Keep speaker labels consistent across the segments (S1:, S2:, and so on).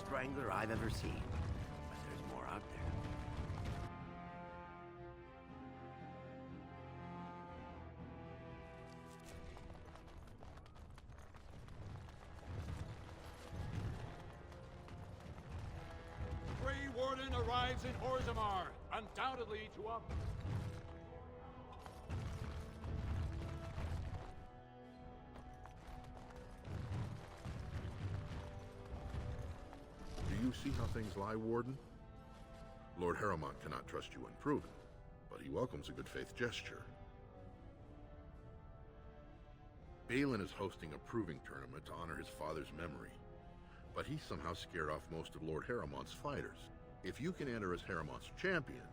S1: strangler I've ever seen. But there's more out there.
S2: Grey Warden arrives in Orzammar, undoubtedly to up.
S3: Do you see how things lie, Warden? Lord Harrowmont cannot trust you unproven, but he welcomes a good faith gesture. Balin is hosting a proving tournament to honor his father's memory, but he somehow scared off most of Lord Harrowmont's fighters. If you can enter as Harrowmont's champion,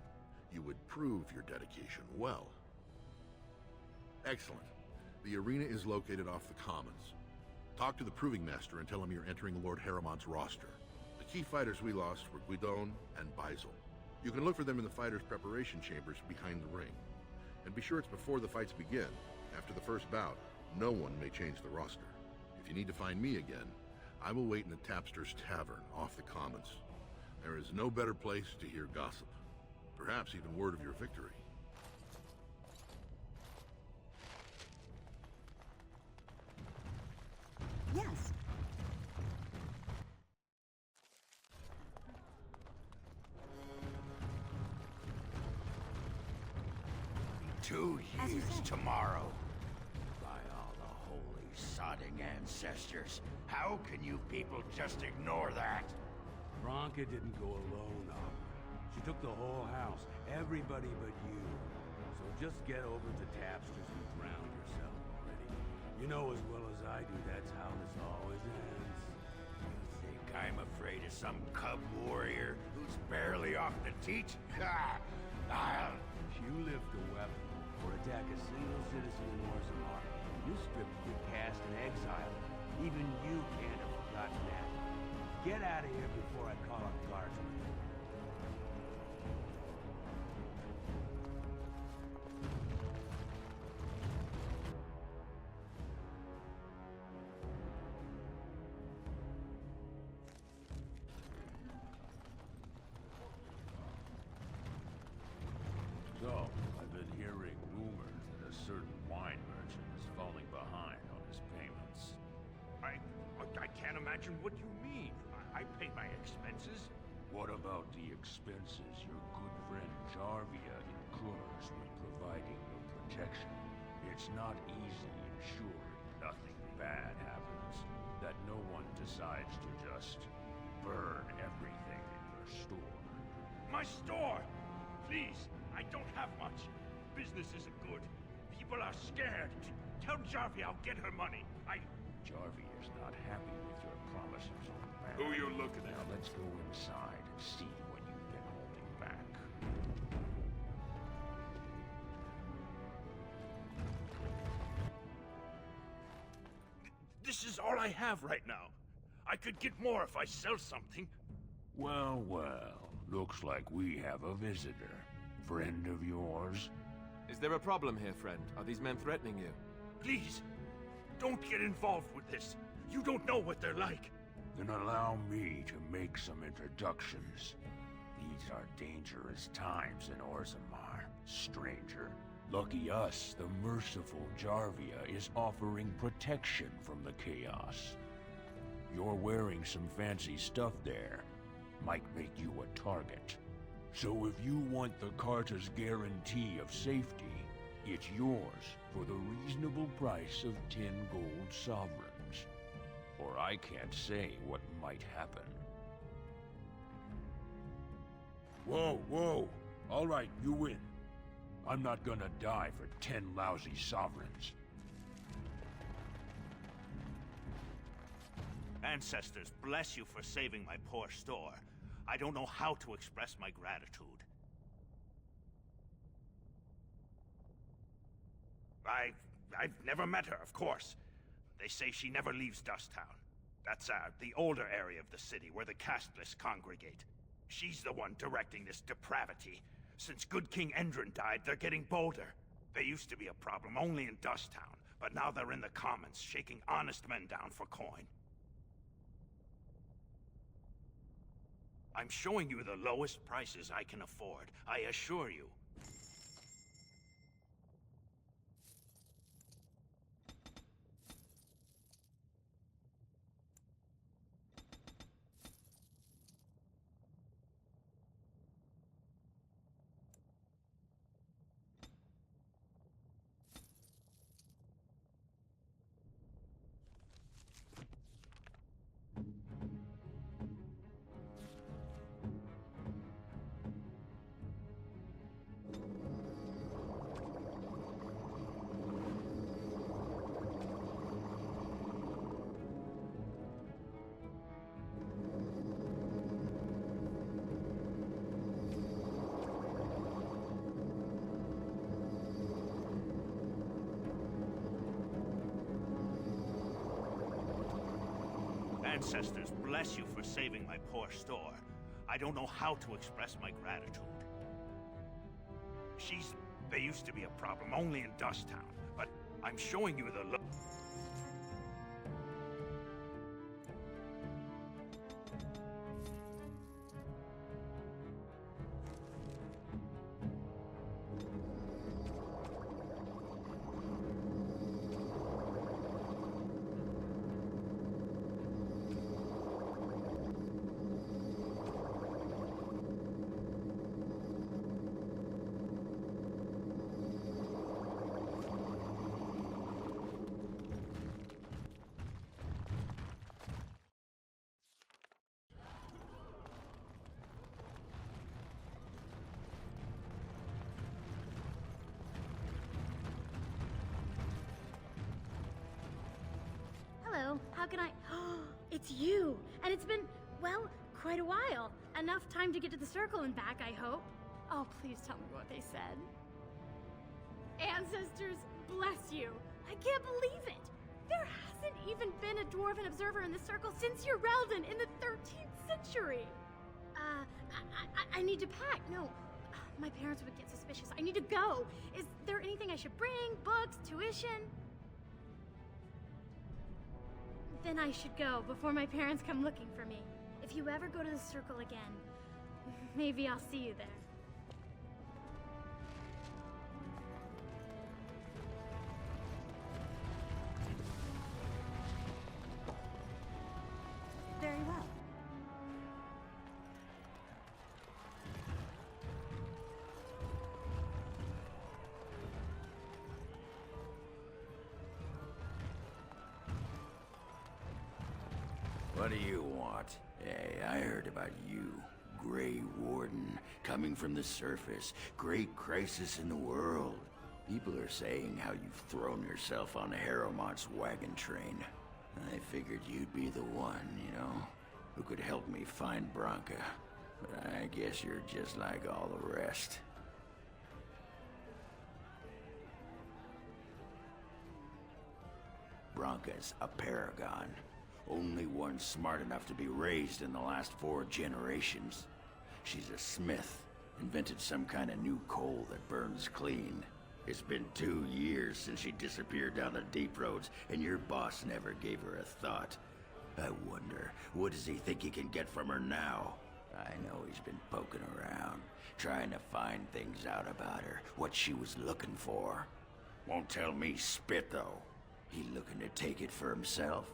S3: you would prove your dedication well. Excellent. The arena is located off the Commons. Talk to the Proving Master and tell him you're entering Lord Harrowmont's roster. The key fighters we lost were Guidon and Baisel. You can look for them in the fighters' preparation chambers behind the ring. And be sure it's before the fights begin. After the first bout, no one may change the roster. If you need to find me again, I will wait in the Tapster's Tavern off the Commons. There is no better place to hear gossip. Perhaps even word of your victory.
S4: Yes.
S1: 2 years tomorrow. By all the holy sodding ancestors, how can you people just ignore that?
S5: Branka didn't go alone, Oliver. She took the whole house, everybody but you. So just get over to Tapster's and drown yourself already. You know as well as I do that's how this always ends.
S1: You think I'm afraid of some cub warrior who's barely off the teat? Ha!
S5: If you lift a weapon or attack a single citizen in Orzammar, you're stripped of your caste and exiled. Even you can't have forgotten that. Get out of here before I call up guardsmen. So, I've been hearing rumors that a certain wine merchant is falling behind on his payments.
S6: I can't imagine what you mean. I pay my expenses.
S5: What about the expenses your good friend Jarvia incurs with providing your protection? It's not easy ensuring nothing bad happens, that no one decides to just burn everything in your store.
S6: My store! Please, I don't have much. Business isn't good. People are scared. Tell Jarvia I'll get her money.
S5: Jarvia's not happy with your promises on that.
S6: Who you looking at?
S5: Now let's go inside and see what you've been holding back.
S6: This is all I have right now. I could get more if I sell something.
S5: Well, well, looks like we have a visitor. Friend of yours?
S7: Is there a problem here, friend? Are these men threatening you?
S6: Please, don't get involved with this. You don't know what they're like.
S5: Then allow me to make some introductions. These are dangerous times in Orzammar, stranger. Lucky us, the merciful Jarvia is offering protection from the chaos. You're wearing some fancy stuff there. Might make you a target. So if you want the Carter's guarantee of safety, it's yours for the reasonable price of 10 gold sovereigns. Or I can't say what might happen. Whoa, whoa! All right, you win. I'm not gonna die for 10 lousy sovereigns.
S6: Ancestors, bless you for saving my poor store. I don't know how to express my gratitude. I've never met her, of course. They say she never leaves Dusttown. That's the older area of the city where the casteless congregate. She's the one directing this depravity. Since good King Endrin died, they're getting bolder. They used to be a problem only in Dusttown, but now they're in the Commons, shaking honest men down for coin. I'm showing you the lowest prices I can afford, I assure you. Ancestors, bless you for saving my poor store. I don't know how to express my gratitude. They used to be a problem only in Dusttown, but I'm showing you the
S4: Hello, how can I... It's you! And it's been, well, quite a while. Enough time to get to the circle and back, I hope. Oh, please tell me what they said. Ancestors, bless you! I can't believe it! There hasn't even been a dwarven observer in the circle since Urelden in the 13th century! I need to pack. No, my parents would get suspicious. I need to go. Is there anything I should bring? Books? Tuition? Then I should go before my parents come looking for me. If you ever go to the circle again, maybe I'll see you there.
S8: Very well.
S1: What do you want? Hey, I heard about you. Grey Warden, coming from the surface. Great crisis in the world. People are saying how you've thrown yourself on Harrowmont's wagon train. I figured you'd be the one, you know, who could help me find Branka. But I guess you're just like all the rest. Branka's a paragon. Only one smart enough to be raised in the last 4 generations. She's a smith, invented some kind of new coal that burns clean. It's been 2 years since she disappeared down the deep roads, and your boss never gave her a thought. I wonder, what does he think he can get from her now? I know he's been poking around, trying to find things out about her, what she was looking for. Won't tell me spit, though. He looking to take it for himself?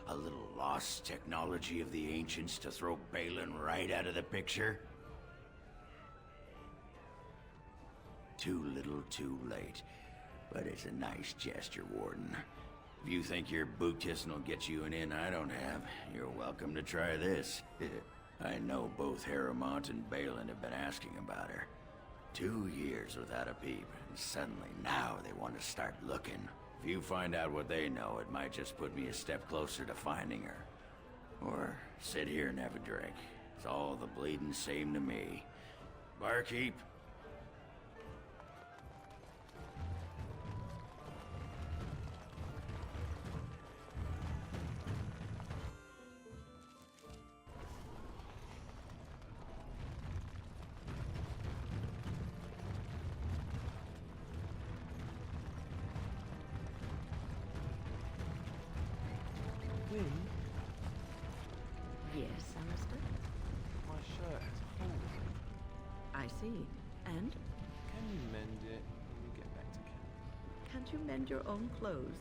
S1: A little lost technology of the ancients to throw Balin right out of the picture? Too little, too late. But it's a nice gesture, Warden. If you think your boot kissing will get you an in I don't have, you're welcome to try this. I know both Harrowmont and Balin have been asking about her. 2 years without a peep, and suddenly now they want to start looking. If you find out what they know, it might just put me a step closer to finding her. Or sit here and have a drink. It's all the bleeding same to me. Barkeep?
S8: Yes, Alistair?
S2: My
S8: I see. And?
S7: Can you mend it when we get back to camp?
S8: Can't you mend your own clothes?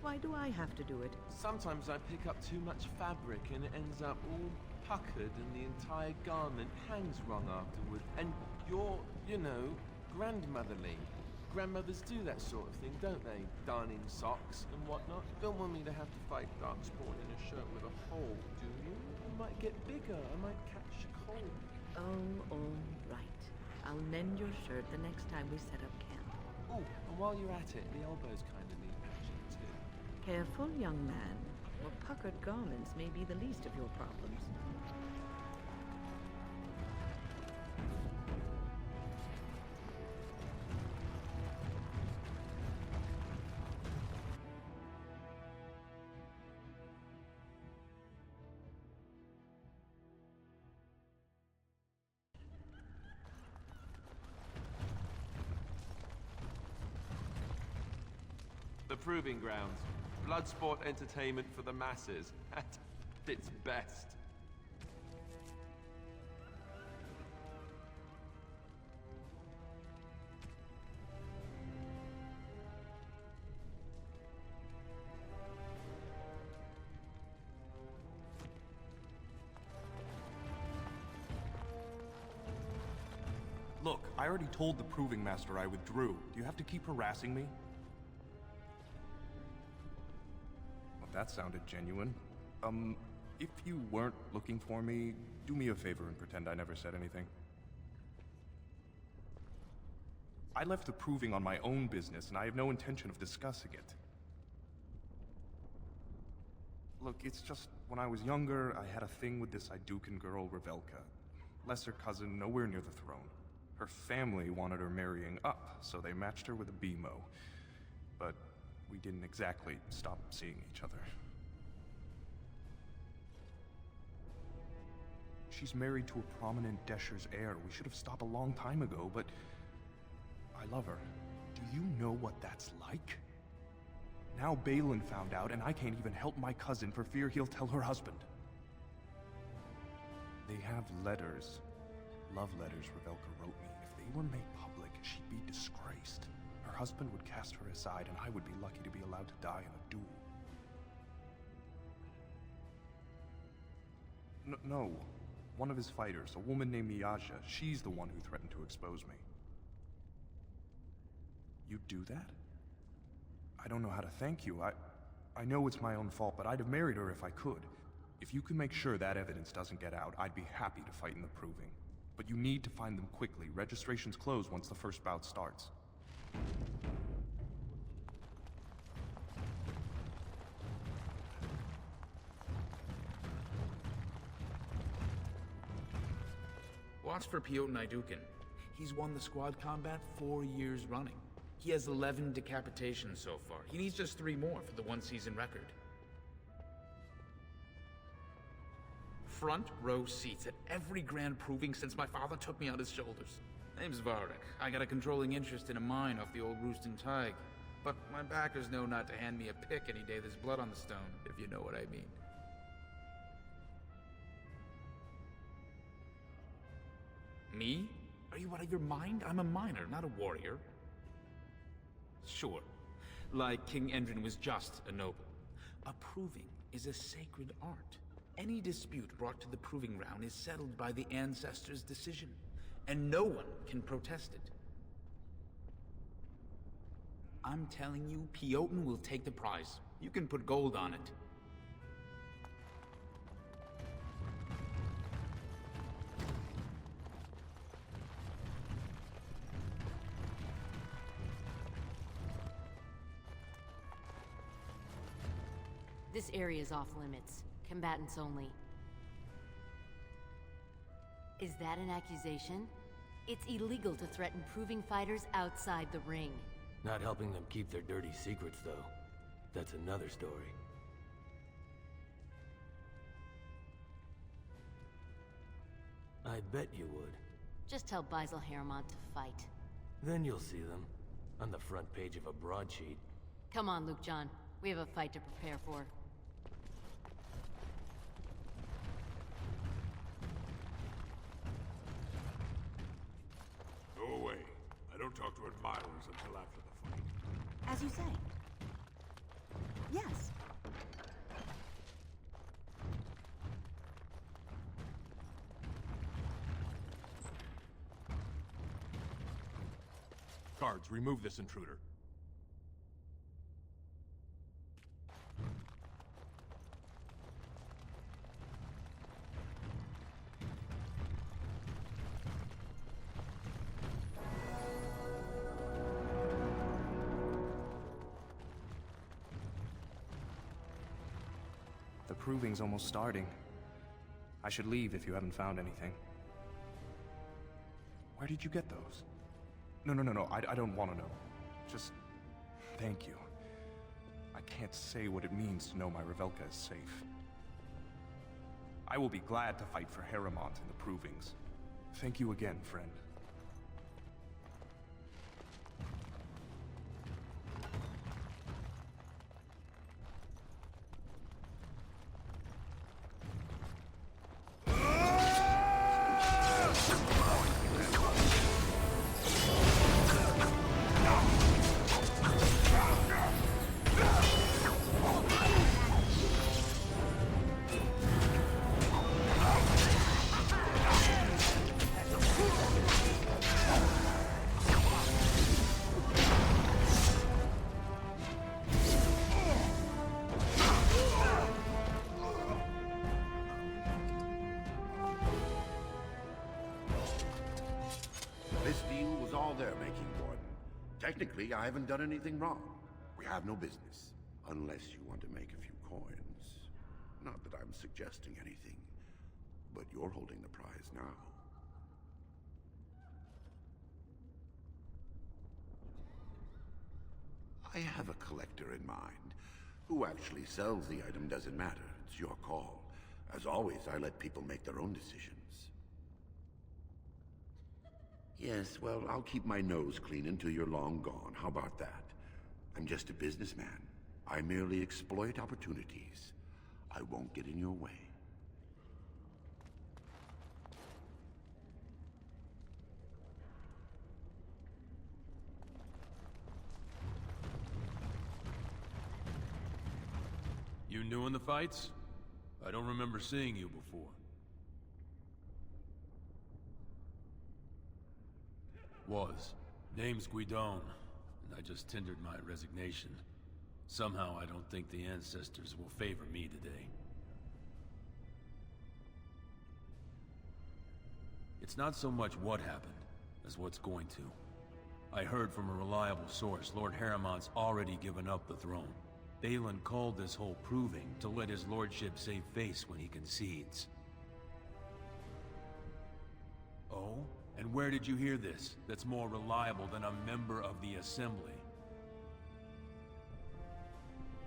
S8: Why do I have to do it?
S7: Sometimes I pick up too much fabric and it ends up all puckered and the entire garment hangs wrong afterward. And you're, grandmotherly. Grandmothers do that sort of thing, don't they? Darning socks and whatnot. You don't want me to have to fight Darkspawn in a shirt with a hole, do you? I might get bigger. I might catch a cold.
S8: Oh, all right. I'll mend your shirt the next time we set up camp.
S7: Oh, and while you're at it, the elbows kind of need patching too.
S8: Careful, young man. Your puckered garments may be the least of your problems.
S7: The Proving Grounds. Bloodsport entertainment for the masses. At its best.
S9: Look, I already told the Proving Master I withdrew. Do you have to keep harassing me? Well, that sounded genuine. If you weren't looking for me, do me a favor and pretend I never said anything. I left the Proving on my own business, and I have no intention of discussing it. Look, it's just, when I was younger, I had a thing with this Idukan girl, Revelka. Lesser cousin, nowhere near the throne. Her family wanted her marrying up, so they matched her with a BMO. But we didn't exactly stop seeing each other. She's married to a prominent Desher's heir. We should have stopped a long time ago, but I love her. Do you know what that's like? Now Balin found out, and I can't even help my cousin for fear he'll tell her husband. They have letters. Love letters Revelka wrote me. If they were made public, she'd be disgraced. Her husband would cast her aside, and I would be lucky to be allowed to die in a duel. No. One of his fighters, a woman named Miyaja, she's the one who threatened to expose me. You'd do that? I don't know how to thank you. I know it's my own fault, but I'd have married her if I could. If you can make sure that evidence doesn't get out, I'd be happy to fight in the Proving. But you need to find them quickly. Registrations close once the first bout starts.
S10: Watch for Piotr Idukan. He's won the squad combat 4 years running. He has 11 decapitations so far. He needs just 3 more for the one-season record. Front row seats at every grand Proving since my father took me on his shoulders. Name's Varric. I got a controlling interest in a mine off the old Roostin Tig. But my backers know not to hand me a pick any day there's blood on the stone, if you know what I mean. Me? Are you out of your mind? I'm a miner, not a warrior. Sure. Like King Endrin was just a noble. A Proving is a sacred art. Any dispute brought to the Proving Ground is settled by the Ancestors' decision, and no one can protest it. I'm telling you, Piotr will take the prize. You can put gold on it.
S11: This area is off limits. Combatants only. Is that an accusation? It's illegal to threaten Proving fighters outside the ring.
S12: Not helping them keep their dirty secrets, though. That's another story. I bet you would.
S11: Just tell Baisel Hermont to fight.
S12: Then you'll see them. On the front page of a broadsheet.
S11: Come on, Luke John. We have a fight to prepare for.
S5: Don't talk to admirers until after the fight.
S13: As you say. Yes.
S5: Guards, remove this intruder.
S9: The proving's almost starting. I should leave if you haven't found anything. Where did you get those? No, I don't want to know. Just thank you. I can't say what it means to know my Revelka is safe. I will be glad to fight for Harrowmont in the provings. Thank you again, friend.
S1: This deal was all their making, Warden. Technically, I haven't done anything wrong. We have no business. Unless you want to make a few coins. Not that I'm suggesting anything, but you're holding the prize now. I have a collector in mind. Who actually sells the item doesn't matter. It's your call. As always, I let people make their own decisions. Yes, well, I'll keep my nose clean until you're long gone. How about that? I'm just a businessman. I merely exploit opportunities. I won't get in your way.
S5: You new in the fights? I don't remember seeing you before. Name's Guidon, and I just tendered my resignation. Somehow I don't think the ancestors will favor me today. It's not so much what happened, as what's going to. I heard from a reliable source Lord Harrowmont's already given up the throne. Balin called this whole proving to let his lordship save face when he concedes. Oh? And where did you hear this that's more reliable than a member of the Assembly?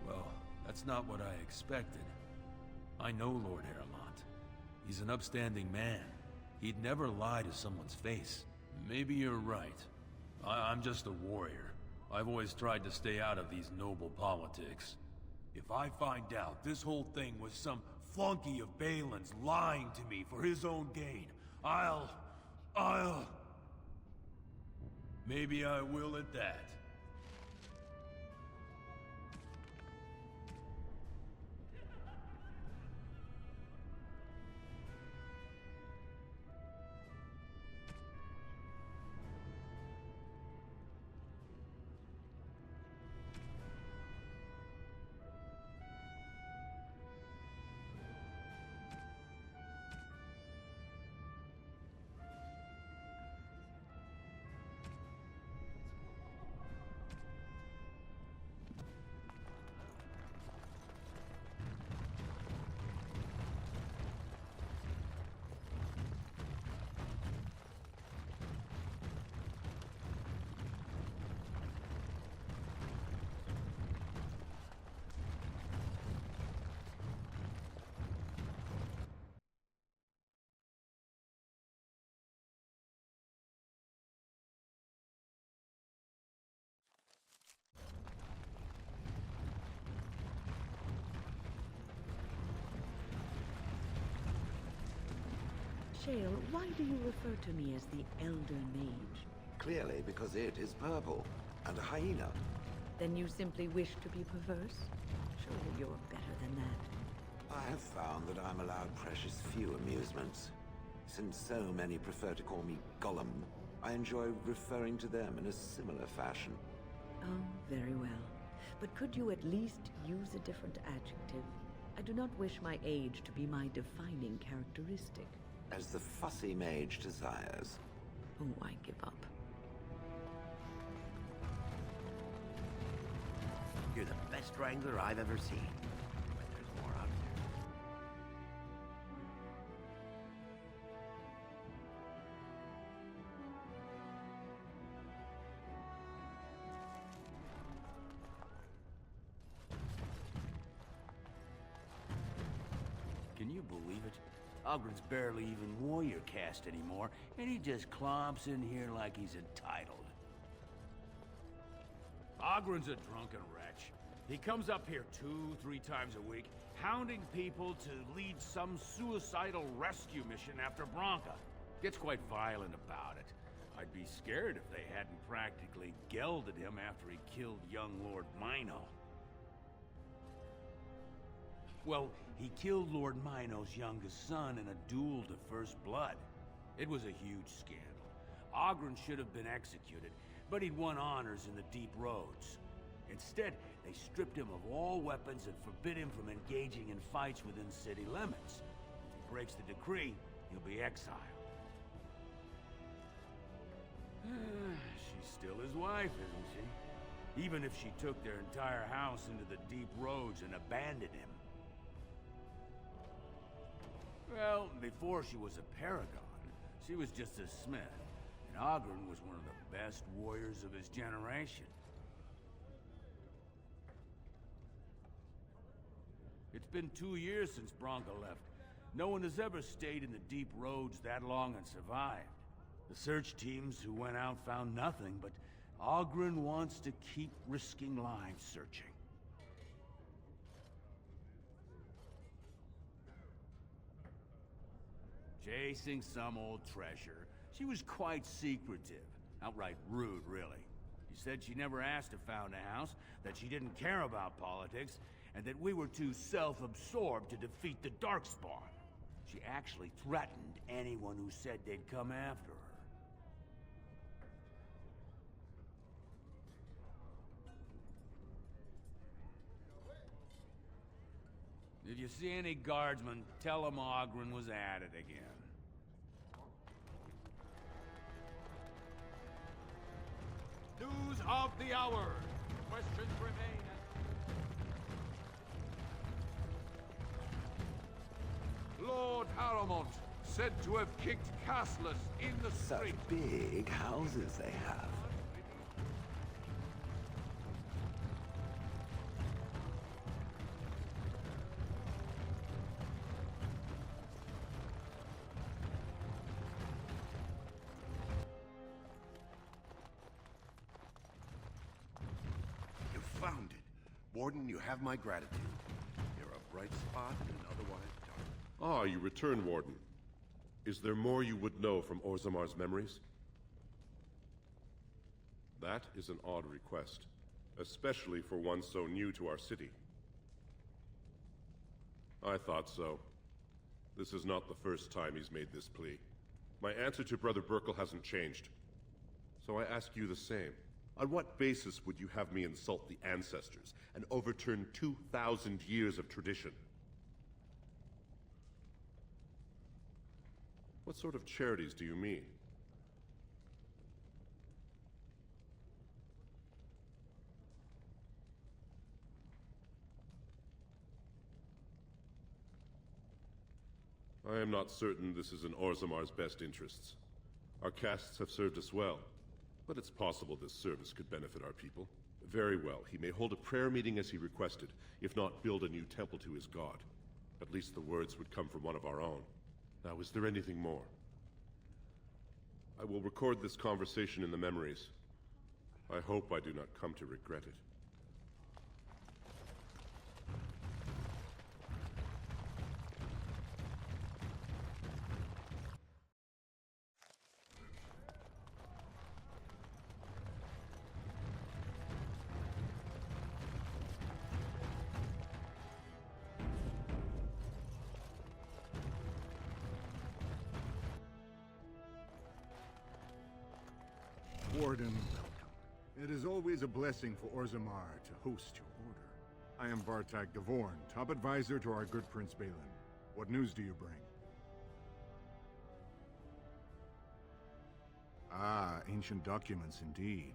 S5: Well, that's not what I expected. I know Lord Harrowmont. He's an upstanding man. He'd never lie to someone's face. Maybe you're right. I'm just a warrior. I've always tried to stay out of these noble politics. If I find out this whole thing was some flunky of Balin's lying to me for his own gain, Maybe I will at that.
S8: Shale, why do you refer to me as the Elder Mage?
S13: clearly because it is purple, and a hyena.
S8: Then you simply wish to be perverse? Surely you're better than that.
S13: I have found that I'm allowed precious few amusements. Since so many prefer to call me Gollum, I enjoy referring to them in a similar fashion.
S8: Oh, very well. But could you at least use a different adjective? I do not wish my age to be my defining characteristic.
S13: As the fussy mage desires.
S8: Oh, I give up.
S14: You're the best wrangler I've ever seen. But there's more out there.
S12: Can you believe it? Ogren's barely even warrior caste anymore, and he just clomps in here like he's entitled.
S5: Ogren's a drunken wretch. He comes up here 2-3 times a week, hounding people to lead some suicidal rescue mission after Branka. Gets quite violent about it. I'd be scared if they hadn't practically gelded him after he killed young Lord Mino.
S12: Well, he killed Lord Mino's youngest son in a duel to first blood.
S5: It was a huge scandal. Ogren should have been executed, but he'd won honors in the Deep Roads.
S12: Instead, they stripped him of all weapons and forbid him from engaging in fights within city limits. If he breaks the decree, he'll be exiled.
S5: She's still his wife, isn't she? Even if she took their entire house into the Deep Roads and abandoned him.
S12: Well, before she was a paragon, she was just a smith, and Ogren was one of the best warriors of his generation.
S5: It's been 2 years since Branka left. No one has ever stayed in the Deep Roads that long and survived. The search teams who went out found nothing, but Ogren wants to keep risking lives searching.
S12: Chasing some old treasure. She was quite secretive. Outright rude, really. She said she never asked if found a house, that she didn't care about politics, and that we were too self-absorbed to defeat the Darkspawn. She actually threatened anyone who said they'd come after her.
S5: If you see any guardsmen, tell them Ogren was at it again.
S2: News of the hour. Questions remain. Lord Haramont, said to have kicked Castless in the street.
S13: Such big houses they have.
S14: You found it. Warden, you have my gratitude. You're a bright spot in an otherwise dark.
S15: Ah, you return, Warden. Is there more you would know from Orzamar's memories? That is an odd request, especially for one so new to our city. I thought so. This is not the first time he's made this plea. My answer to Brother Burkle hasn't changed. So I ask you the same. On what basis would you have me insult the ancestors and overturn 2,000 years of tradition? What sort of charities do you mean? I am not certain this is in Orzamar's best interests. Our castes have served us well, but it's possible this service could benefit our people. Very well, he may hold a prayer meeting as he requested, if not build a new temple to his god. At least the words would come from one of our own. Now, is there anything more? I will record this conversation in the memories. I hope I do not come to regret it.
S16: Warden, welcome. It is always a blessing for Orzammar to host your order. I am Vartak Gavorn, top advisor to our good Prince Balin. What news do you bring? Ah, ancient documents indeed.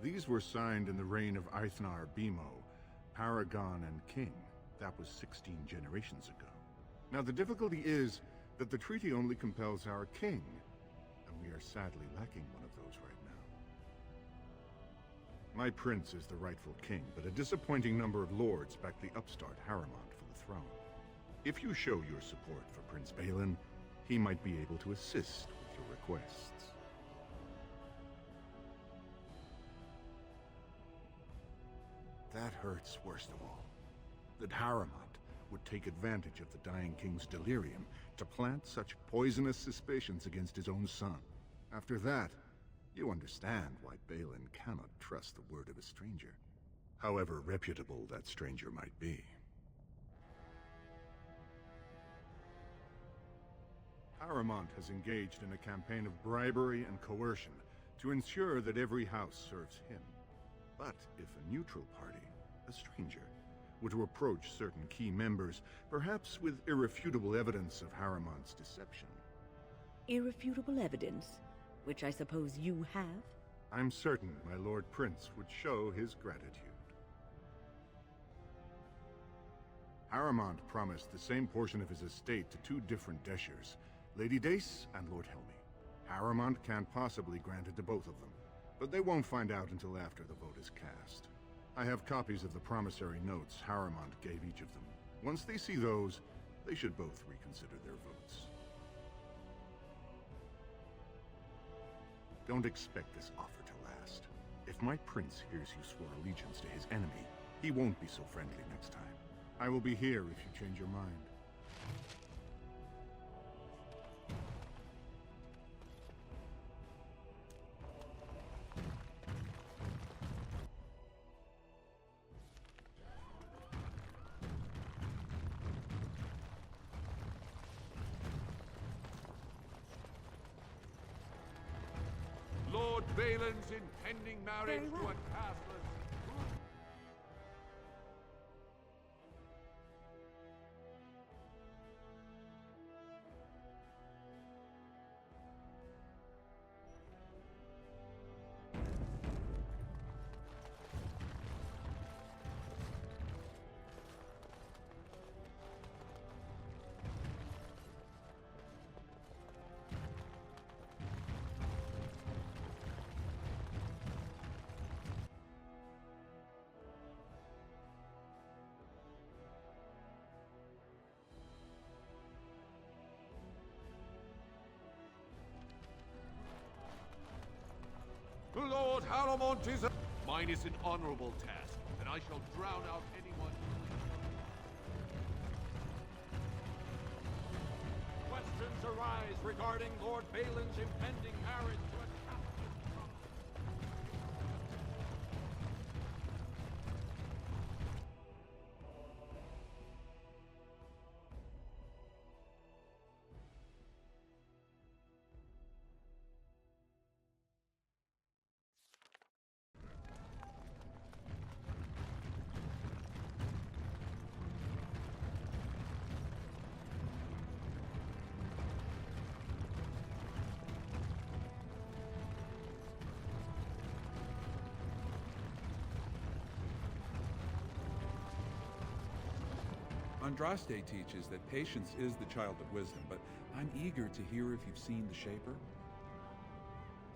S16: These were signed in the reign of Eithnar Bimo, Paragon and King. That was 16 generations ago. Now the difficulty is that the treaty only compels our king, and we are sadly lacking one of those right now. My prince is the rightful king, but a disappointing number of lords back the upstart Harrimont for the throne. If you show your support for Prince Balin, he might be able to assist with your requests. That hurts worst of all. That Harrimont would take advantage of the dying king's delirium to plant such poisonous suspicions against his own son. After that, you understand why Balin cannot trust the word of a stranger, however reputable that stranger might be. Harrimont has engaged in a campaign of bribery and coercion to ensure that every house serves him. But if a neutral party, a stranger, were to approach certain key members, perhaps with irrefutable evidence of Harrimont's deception.
S8: Irrefutable evidence? Which I suppose you have?
S16: I'm certain my Lord Prince would show his gratitude. Harrimont promised the same portion of his estate to two different Deshers, Lady Dace and Lord Helmy. Harrimont can't possibly grant it to both of them, but they won't find out until after the vote is cast. I have copies of the promissory notes Harrimont gave each of them. Once they see those, they should both reconsider their votes. Don't expect this offer to last. If my prince hears you swore allegiance to his enemy, he won't be so friendly next time. I will be here if you change your mind.
S2: Lord Balin's impending marriage to a castless... Lord Harrimont is a...
S14: Mine is an honorable task, and I shall drown out anyone...
S2: Questions arise regarding Lord Balin's impending marriage to a castless...
S17: Andraste teaches that patience is the child of wisdom, but I'm eager to hear if you've seen the Shaper.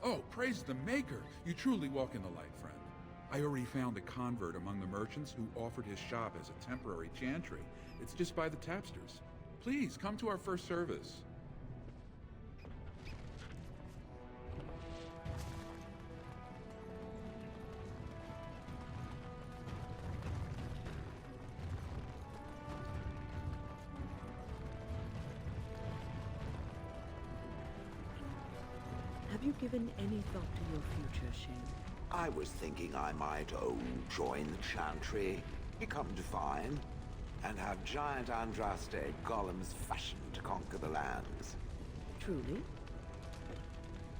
S17: Oh, praise the Maker! You truly walk in the light, friend. I already found a convert among the merchants who offered his shop as a temporary chantry. It's just by the tapsters. Please, come to our first service.
S8: Have you given any thought to your future, Shane?
S13: I was thinking I might, join the Chantry, become divine, and have giant Andraste golems fashioned to conquer the lands.
S8: Truly?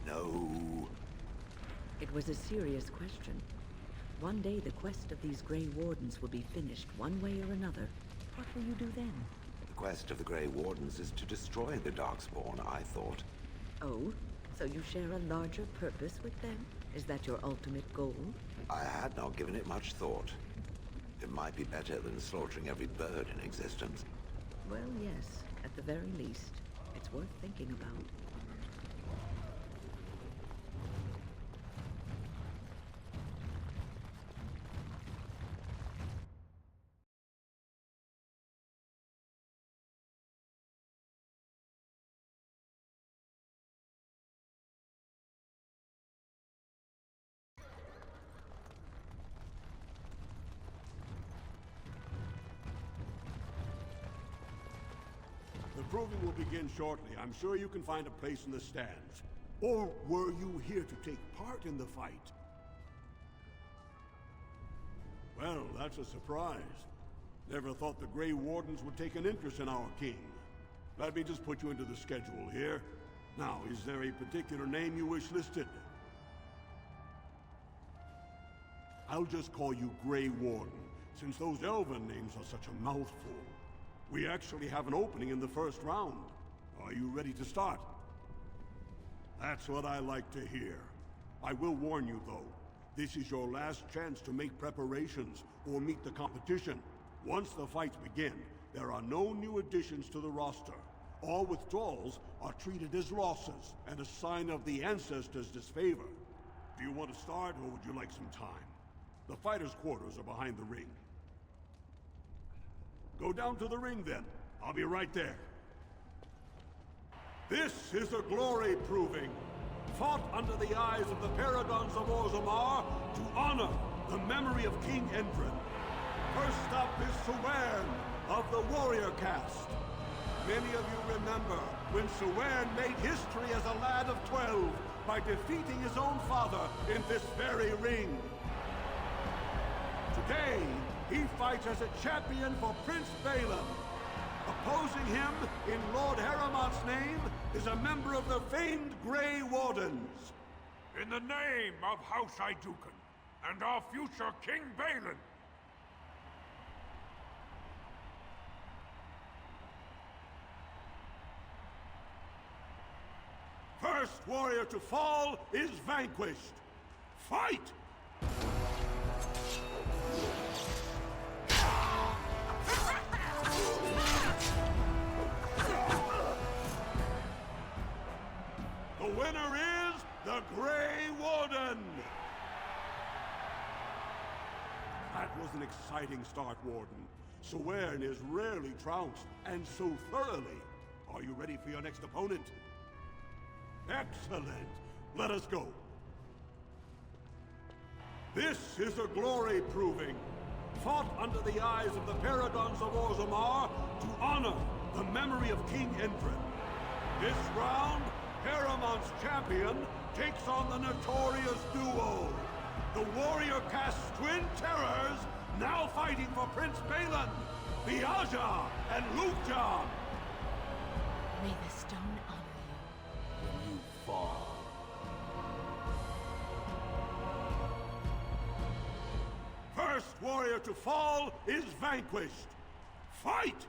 S13: No.
S8: It was a serious question. One day the quest of these Grey Wardens will be finished one way or another. What will you do then?
S13: The quest of the Grey Wardens is to destroy the Darkspawn, I thought.
S8: Oh? So you share a larger purpose with them? Is that your ultimate goal?
S13: I had not given it much thought. It might be better than slaughtering every bird in existence.
S8: Well, yes. At the very least. It's worth thinking about.
S14: The proving will begin shortly. I'm sure you can find a place in the stands. Or were you here to take part in the fight? Well, that's a surprise. Never thought the Grey Wardens would take an interest in our king. Let me just put you into the schedule here. Now, is there a particular name you wish listed? I'll just call you Grey Warden, since those elven names are such a mouthful. We actually have an opening in the first round. Are you ready to start? That's what I like to hear. I will warn you, though. This is your last chance to make preparations or meet the competition. Once the fights begin, there are no new additions to the roster. All withdrawals are treated as losses and a sign of the ancestors' disfavor. Do you want to start, or would you like some time? The fighters' quarters are behind the ring. Go down to the ring, then. I'll be right there. This is a glory proving, fought under the eyes of the Paragons of Orzammar to honor the memory of King Endrin. First up is Suwern of the Warrior Caste. Many of you remember when Suwern made history as a lad of 12 by defeating his own father in this very ring. Today, he fights as a champion for Prince Balin. Opposing him, in Lord Harrowmont's name, is a member of the famed Grey Wardens.
S5: In the name of House Iduken and our future King Balin.
S14: First warrior to fall is vanquished. Fight! The winner is the Grey Warden! That was an exciting start, Warden. Suwern is rarely trounced, and so thoroughly. Are you ready for your next opponent? Excellent! Let us go. This is a glory proving, fought under the eyes of the Paragons of Orzammar to honor the memory of King Endrin. This round, Harrowmont's champion takes on the notorious duo, the Warrior Caste's twin terrors, now fighting for Prince Balin, Viaja and Lukjan.
S11: May the stone honor you.
S1: When you fall.
S14: First warrior to fall is vanquished. Fight!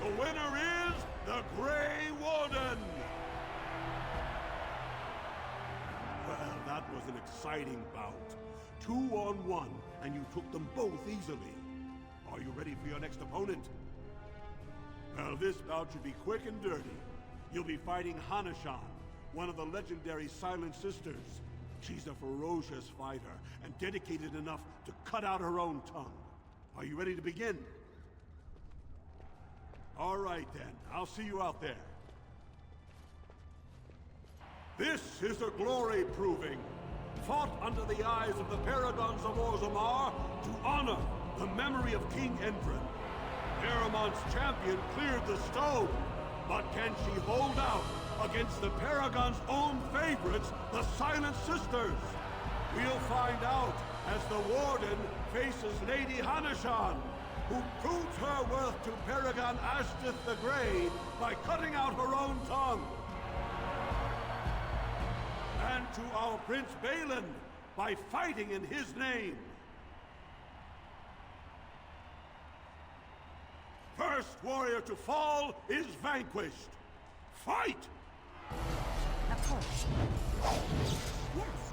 S14: The winner is the Grey Warden! Well, that was an exciting bout. 2-on-1, and you took them both easily. Are you ready for your next opponent? Well, this bout should be quick and dirty. You'll be fighting Hanashan, one of the legendary Silent Sisters. She's a ferocious fighter, and dedicated enough to cut out her own tongue. Are you ready to begin? All right, then. I'll see you out there. This is a glory proving, fought under the eyes of the Paragons of Orzammar to honor the memory of King Endron. Aramont's champion cleared the stone, but can she hold out against the Paragon's own favorites, the Silent Sisters? We'll find out as the Warden faces Lady Hanashan, who proves her worth to Paragon Ashtith the Grey by cutting out her own tongue. And to our Prince Balin by fighting in his name. First warrior to fall is vanquished. Fight!
S18: Of course. Yes.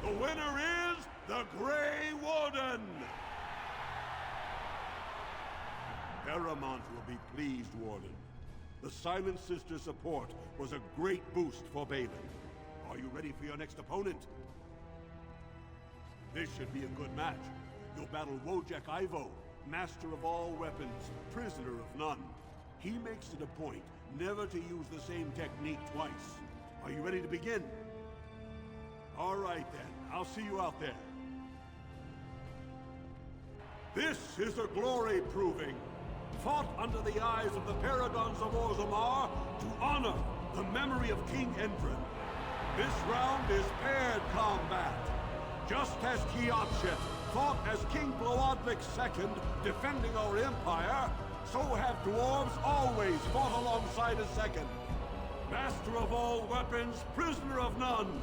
S14: The winner is the Grey Warden! Paramount will be pleased, Warden. The Silent Sister support was a great boost for Balin. Are you ready for your next opponent? This should be a good match. You'll battle Wojek Ivo, master of all weapons, prisoner of none. He makes it a point never to use the same technique twice. Are you ready to begin? All right then, I'll see you out there. This is a glory proving, fought under the eyes of the Paragons of Orzammar to honor the memory of King Endron. This round is paired combat. Just as Kiakshet fought as King Bloodlik II, defending our empire, so have dwarves always fought alongside a second. Master of all weapons, prisoner of none,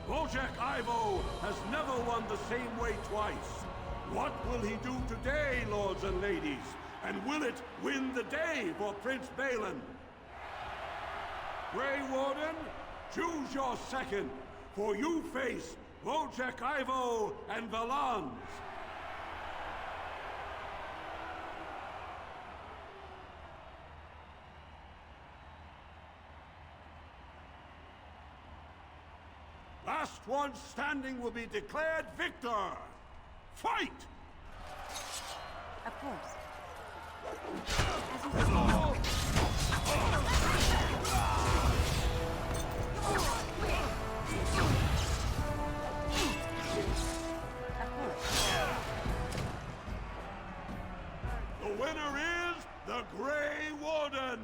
S14: Wojek Ivo has never won the same way twice. What will he do today, lords and ladies? And will it win the day for Prince Balin? Grey Warden, choose your second, for you face Wojek Ivo and Valans. Last one standing will be declared victor. Fight!
S18: Of course.
S14: The winner is the Grey Warden!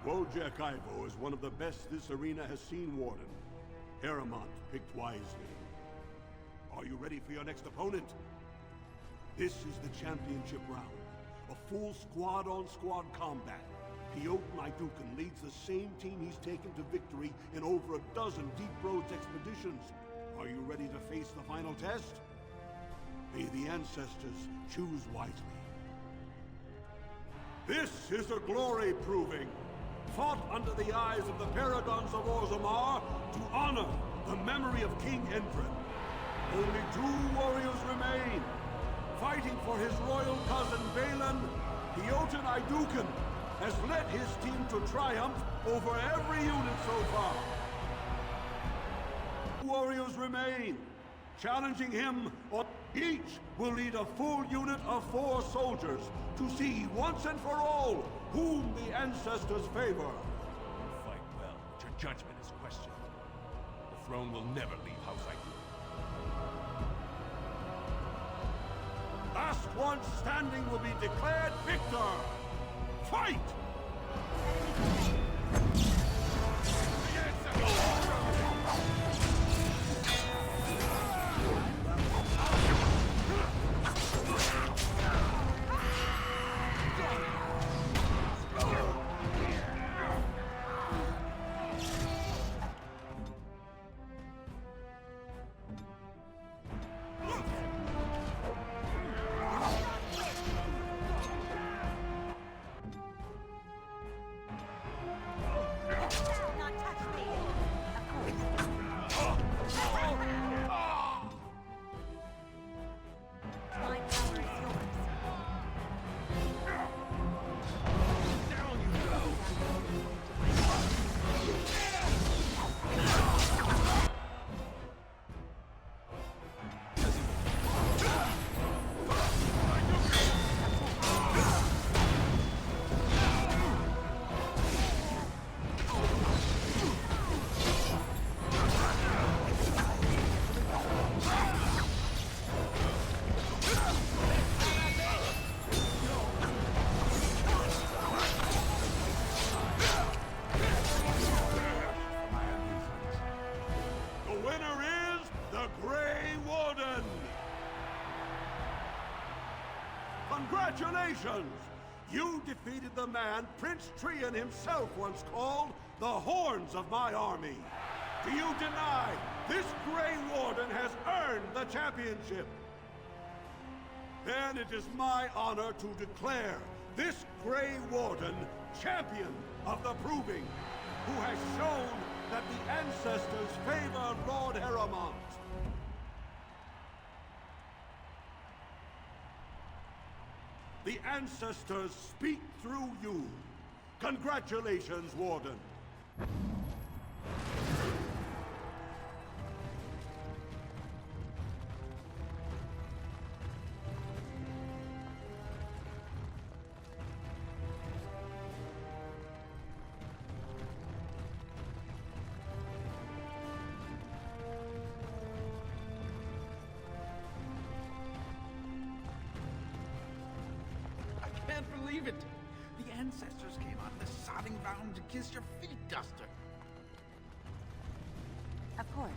S14: Wojek Ivo is one of the best this arena has seen, Warden. Haramont picked wisely. Are you ready for your next opponent? This is the championship round. A full squad-on-squad combat. Piotr Nydukin leads the same team he's taken to victory in over a dozen Deep Roads expeditions. Are you ready to face the final test? May the ancestors choose wisely. This is a glory proving, fought under the eyes of the Paragons of Orzammar to honor the memory of King Endron. Only 2 warriors remain. Fighting for his royal cousin Balin, Piotr Nydukin has led his team to triumph over every unit so far. 2 warriors remain. Challenging him, or each will lead a full unit of 4 soldiers to see once and for all whom the ancestors favor.
S5: You fight well, but your judgment is questioned. The throne will never leave House Aidu.
S14: Last one standing will be declared victor. Fight! Congratulations! You defeated the man Prince Trian himself once called the Horns of my army. Do you deny this Grey Warden has earned the championship? Then it is my honor to declare this Grey Warden champion of the Proving, who has shown that the ancestors favor Lord Harrowmont. The ancestors speak through you. Congratulations, Warden.
S10: I can't believe it! The ancestors came out of the sodding mountain to kiss your feet, Duster.
S18: Of course.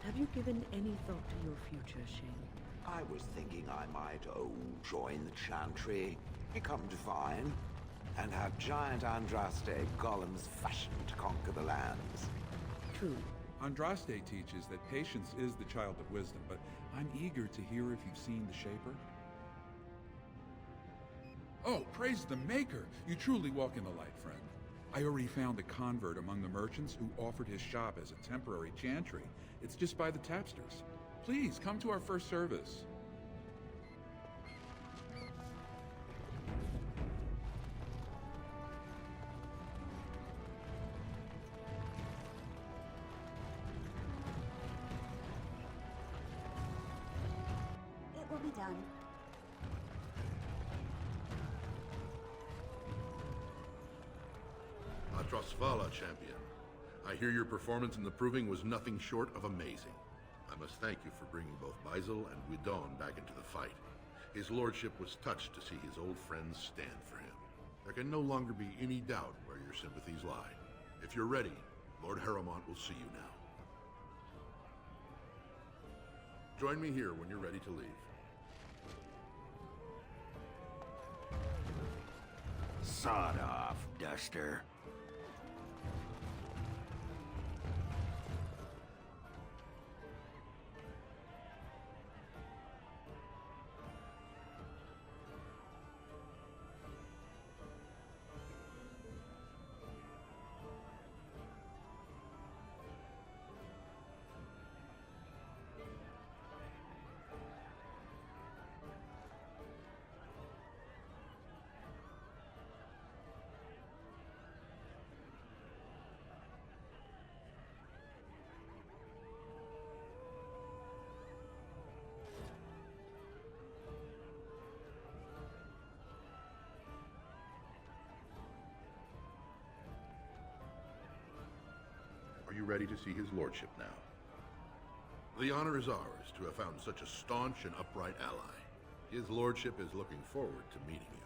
S8: Have you given any thought to your future, Shane?
S13: I was thinking I might, join the Chantry, become divine, and have giant Andraste golems fashioned to conquer the lands.
S8: True.
S17: Andraste teaches that patience is the child of wisdom, but I'm eager to hear if you've seen the Shaper. Oh, praise the Maker! You truly walk in the light, friend. I already found a convert among the merchants who offered his shop as a temporary chantry. It's just by the tapsters. Please, come to our first service.
S18: It will be done.
S3: Atrosvala, champion. I hear your performance in the Proving was nothing short of amazing. I must thank you for bringing both Baisel and Guidon back into the fight. His lordship was touched to see his old friends stand for him. There can no longer be any doubt where your sympathies lie. If you're ready, Lord Harrowmont will see you now. Join me here when you're ready to leave.
S1: Sod off, Duster.
S3: Are you ready to see his lordship now? The honor is ours to have found such a staunch and upright ally. His lordship is looking forward to meeting you.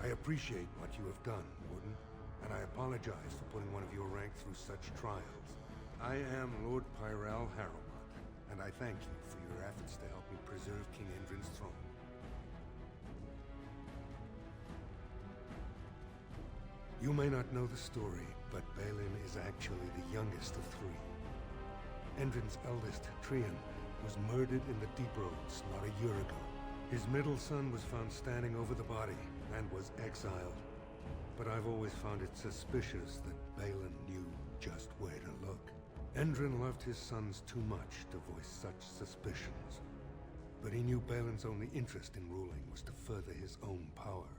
S19: I appreciate what you have done, Warden, and I apologize for putting one of your rank through such trials. I am Lord Pyrell Harrowmont, and I thank you for your efforts to help me preserve King Endrin's throne. You may not know the story, but Balin is actually the youngest of three. Endrin's eldest, Trian, was murdered in the Deep Roads not a year ago. His middle son was found standing over the body and was exiled. But I've always found it suspicious that Balin knew just where to look. Endrin loved his sons too much to voice such suspicions. But he knew Balin's only interest in ruling was to further his own power.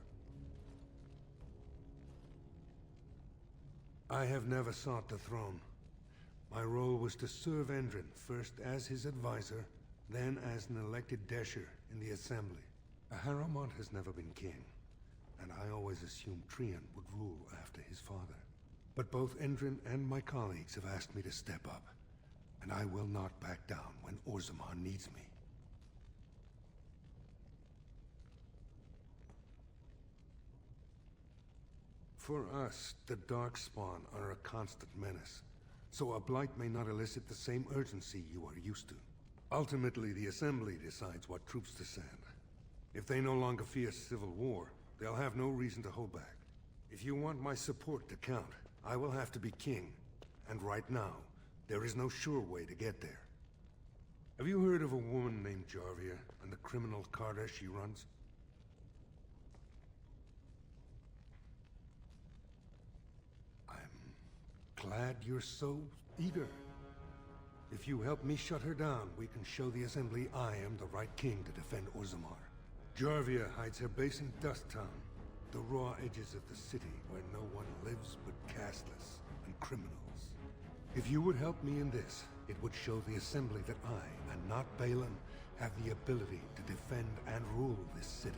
S19: I have never sought the throne. My role was to serve Endrin, first as his advisor, then as an elected Desher in the Assembly. Harrowmont has never been king, and I always assumed Trian would rule after his father. But both Endrin and my colleagues have asked me to step up, and I will not back down when Orzammar needs me. For us, the Darkspawn are a constant menace, so a blight may not elicit the same urgency you are used to. Ultimately, the Assembly decides what troops to send. If they no longer fear civil war, they'll have no reason to hold back. If you want my support to count, I will have to be king, and right now, there is no sure way to get there. Have you heard of a woman named Jarvia and the criminal carter she runs? Glad you're so eager. If you help me shut her down, we can show the Assembly I am the right king to defend Orzammar. Jarvia hides her base in Dusttown, the raw edges of the city where no one lives but castless and criminals. If you would help me in this, it would show the Assembly that I, and not Balin, have the ability to defend and rule this city.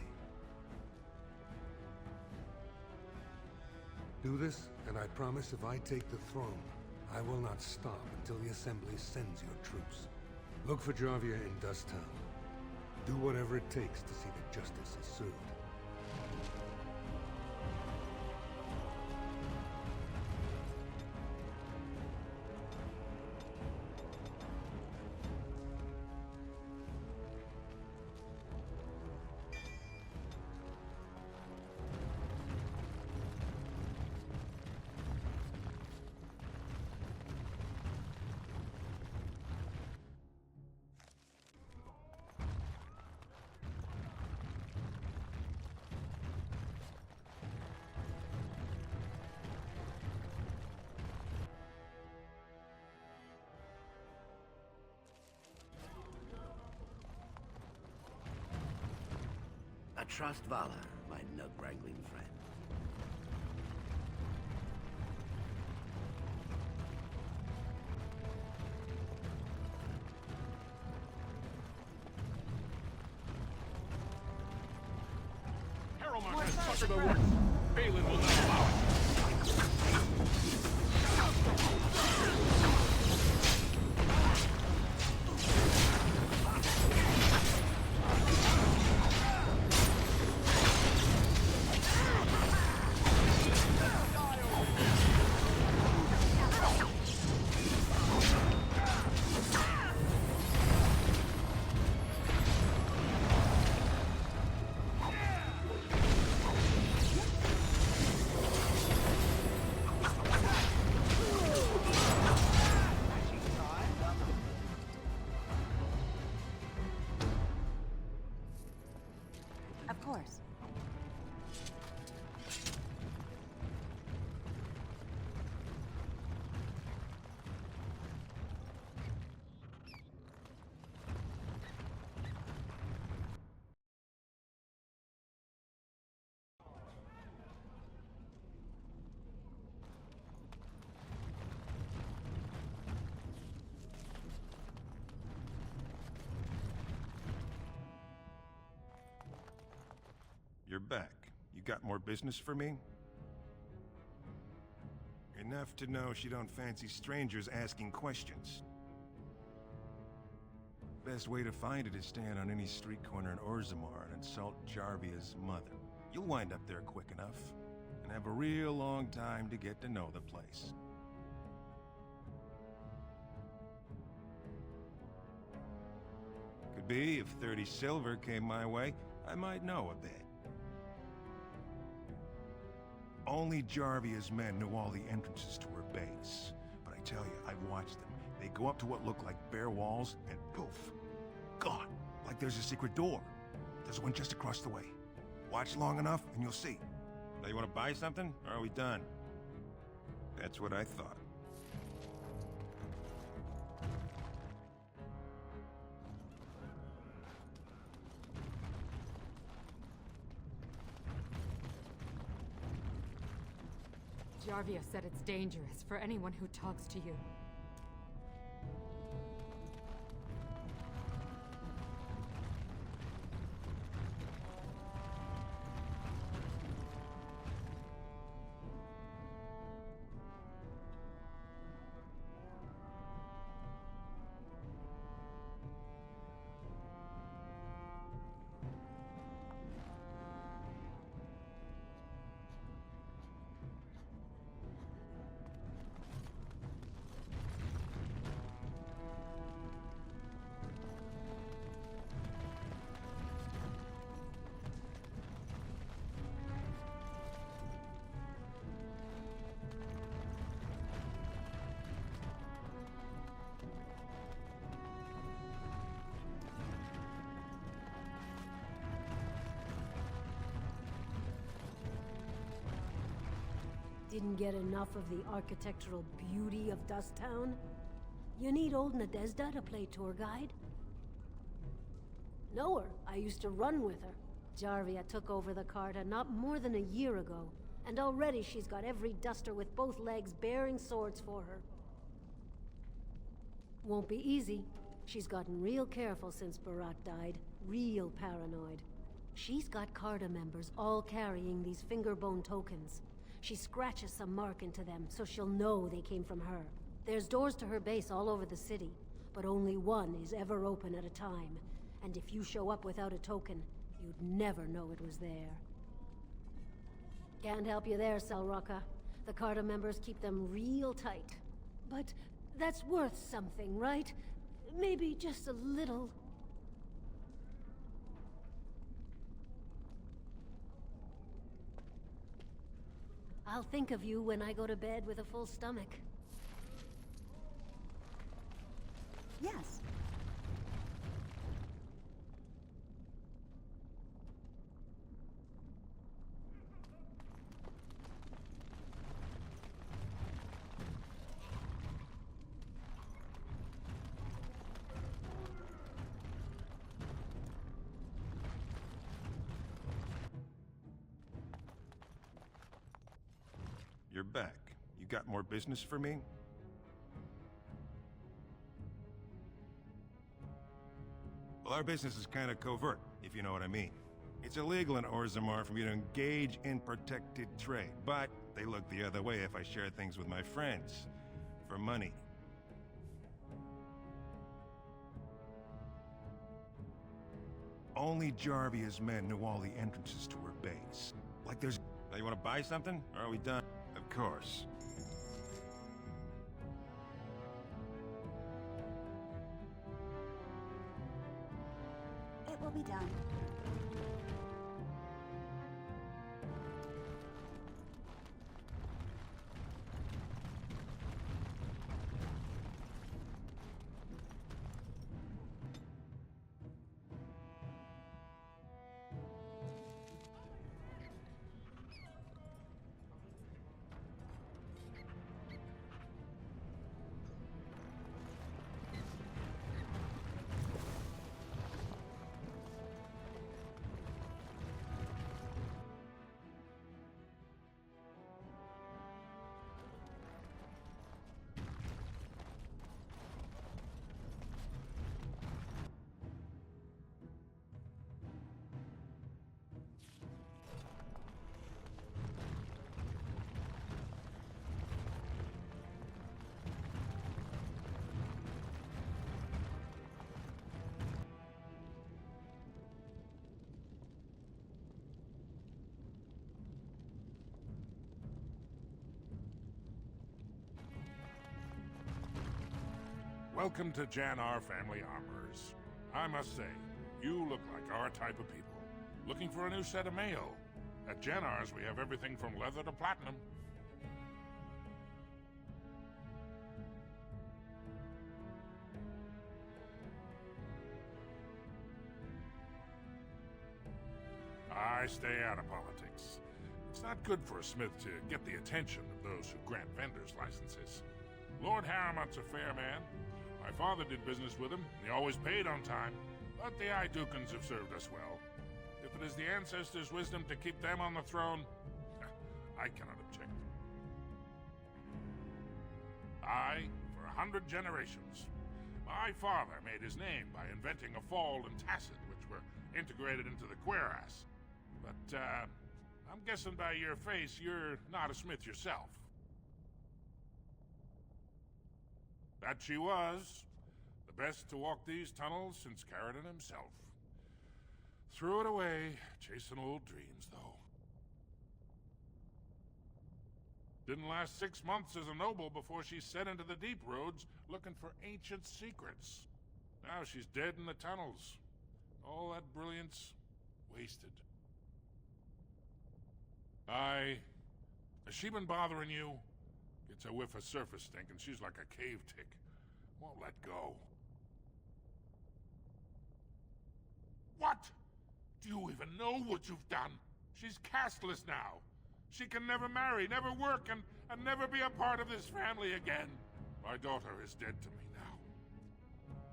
S19: Do this, and I promise if I take the throne, I will not stop until the Assembly sends your troops. Look for Jarvia in Dusttown. Do whatever it takes to see that justice is served.
S20: I trust Vala, my nug-wrangling friend.
S2: Harrowmont has suffered the worst. Balin will not allow it.
S18: Of course.
S21: You're back. You got more business for me? Enough to know she don't fancy strangers asking questions. Best way to find it is stand on any street corner in Orzammar and insult Jarvia's mother. You'll wind up there quick enough, and have a real long time to get to know the place. Could be, if 30 silver came my way, I might know a bit. Only Jarvia's men knew all the entrances to her base. But I tell you, I've watched them. They go up to what look like bare walls, and poof, gone. Like there's a secret door. There's one just across the way. Watch long enough, and you'll see. Now you want to buy something, or are we done? That's what I thought.
S6: Jarvia said it's dangerous for anyone who talks to you.
S22: Didn't get enough of the architectural beauty of Dust Town? You need old Nadezhda to play tour guide? Know her. I used to run with her. Jarvia took over the Carta not more than a year ago, and already she's got every duster with both legs bearing swords for her. Won't be easy. She's gotten real careful since Barat died. Real paranoid. She's got Carta members all carrying these fingerbone tokens. She scratches some mark into them, so she'll know they came from her. There's doors to her base all over the city, but only one is ever open at a time. And if you show up without a token, you'd never know it was there. Can't help you there, Selroka. The Carta members keep them real tight. But that's worth something, right? Maybe just a little. I'll think of you when I go to bed with a full stomach.
S18: Yes.
S21: You're back. You got more business for me? Well, our business is kind of covert, if you know what I mean. It's illegal in Orzammar for me to engage in protected trade, but they look the other way if I share things with my friends. For money. Only Jarvia's men know all the entrances to her base. Like there's... Now you want to buy something? Or are we done? Of course.
S18: It will be done.
S23: Welcome to Janar Family Armorers. I must say, you look like our type of people. Looking for a new set of mail? At Janar's, we have everything from leather to platinum. I stay out of politics. It's not good for a smith to get the attention of those who grant vendors licenses. Lord Harrimant's a fair man. My father did business with him, and he always paid on time. But the Idukans have served us well. If it is the ancestors' wisdom to keep them on the throne, I cannot object. Aye, for 100 generations. My father made his name by inventing a fall and tacit, which were integrated into the cuirass. But, I'm guessing by your face you're not a smith yourself. That she was. The best to walk these tunnels since Caridin himself. Threw it away, chasing old dreams, though. Didn't last 6 months as a noble before she set into the deep roads looking for ancient secrets. Now she's dead in the tunnels. All that brilliance, wasted. Has she been bothering you? Gets a whiff of surface stink and she's like a cave tick. Won't let go. What? Do you even know what you've done? She's castless now. She can never marry, never work, and never be a part of this family again. My daughter is dead to me now.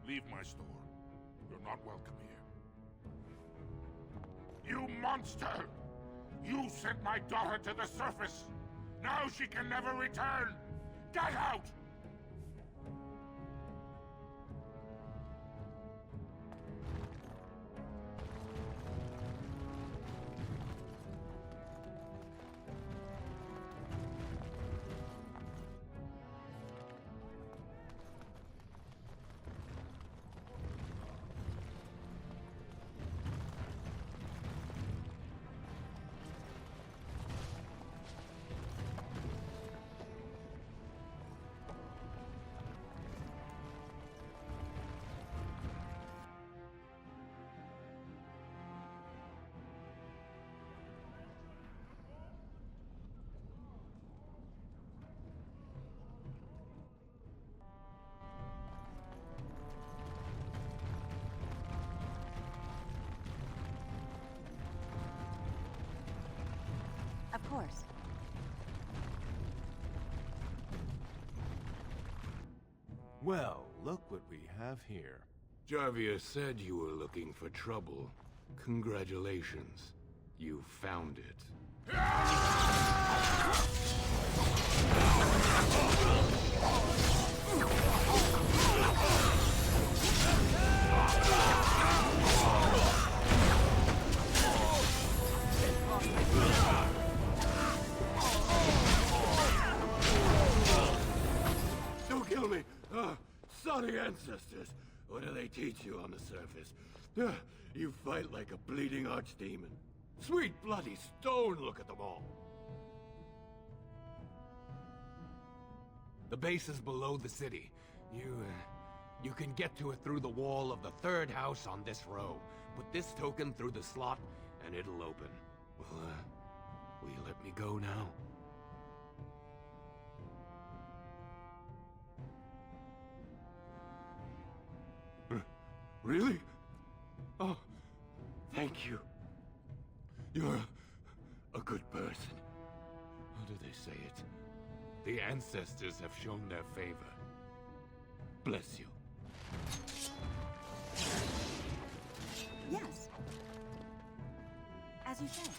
S23: Leave my store. You're not welcome here. You monster! You sent my daughter to the surface! Now she can never return! Get out!
S18: Of course.
S5: Well, look what we have here. Jarvia said you were looking for trouble. Congratulations. You found it.
S4: Don't kill me! Sorry, ancestors. What do they teach you on the surface? You fight like a bleeding archdemon. Sweet bloody stone, look at them all.
S5: The base is below the city. You can get to it through the wall of the third house on this row. Put this token through the slot, and it'll open. Will you let me go now?
S4: Really? Oh, thank you. You're a good person.
S5: How do they say it? The ancestors have shown their favor. Bless you.
S18: Yes. As you say.